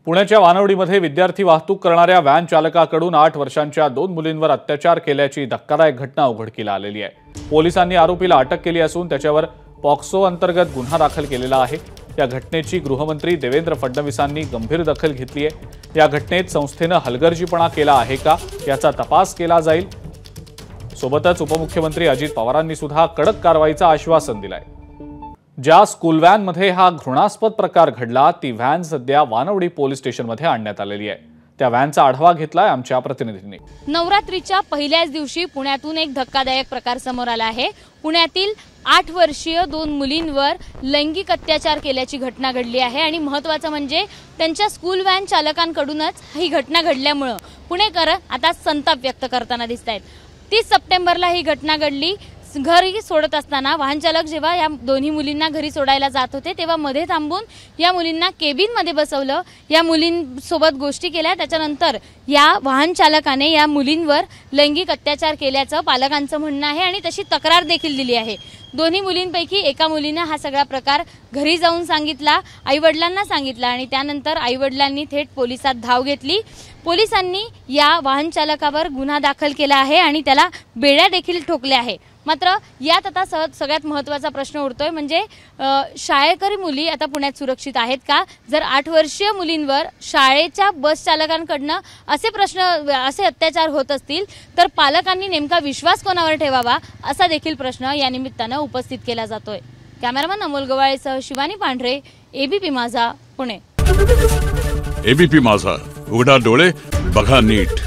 पुण्याच्या वानवडीमध्ये विद्यार्थी वाहतूक करणाऱ्या व्हॅन चालकाकडून 8 वर्षांच्या 2 मुलींवर अत्याचार केल्याची धक्कादायक घटना उघडकीला आलेली आहे। पोलिसांनी आरोपीला अटक केली असून त्याच्यावर पॉक्सो अंतर्गत गुन्हा दाखल केलेला आहे। या घटनेची गृहमंत्री देवेंद्र फडणवीसांनी गंभीर दखल घेतली आहे। या घटनेत संस्थेने हलगर्जीपणा केला आहे का याचा तपास केला जाईल। सोबतच उपमुख्यमंत्री अजित पवारांनी सुद्धा कडक कारवाईचं आश्वासन दिलंय। ज्या स्कूल व्हॅनमध्ये हा घृणास्पद प्रकार घडला ती व्हॅन सध्या वानवडी पोलीस स्टेशनमध्ये आणण्यात आलेली आहे। त्या व्हॅनचा आढावा घेतलाय आमच्या प्रतिनिधींनी। नवरात्रीच्या पहिल्याच दिवशी पुण्यातून एक धक्कादायक प्रकार समोर आला आहे। पुण्यातील 8 वर्षीय 2 मुलींवर लैंगिक अत्याचार केल्याची घटना घडली आहे आणि महत्त्वाचं म्हणजे त्यांच्या स्कूल व्हॅन चालकांकडूनच ही घटना घडल्यामुळे पुणेकर आता संताप व्यक्त करताना दिसतायत। 30 सप्टेंबरला ही घटना घडली। घरी सोडत असताना वाहन चालक जेव्हा या दोन्ही मुलींना घरी सोडायला जात होते तेव्हा मध्ये थांबून या मुलींना केबिन मध्ये बसवलं, या मुलींसोबत गोष्टी केल्या। त्याच्यानंतर या वाहन चालकाने या मुलींवर लैंगिक अत्याचार केल्याचं पालकांचं म्हणणं आहे आणि तशी तक्रार देखील दिली आहे। दोन्ही मुलींपैकी एका मुलीने हा सगळा प्रकार घरी जाऊन सांगितला, आईवडिलांना सांगितला आणि त्यानंतर आईवडिलांनी थेट पोलिसात धाव घेतली। पोलिसांनी या वाहन चालकावर गुन्हा दाखल केला आहे आणि त्याला बेड्या देखील ठोकल्या आहे। मात्र यात आता सगळ्यात महत्त्वाचा प्रश्न उरतोय म्हणजे शाळेकरी मुली आता पुण्यात सुरक्षित आहेत का? जर 8 वर्षीय मुलींवर शाळेच्या बस चालकांकडनं असे अत्याचार होत असतील तर पालकांनी नेमका विश्वास कोणावर ठेवावा असा देखील प्रश्न या निमित्तानं उपस्थित केला जातोय। कॅमेरामन अमोल गवाळेसह शिवानी पांढरे, एबीपी माझा, पुणे। एबीपी माझा, उघडा डोळे बघा नीट।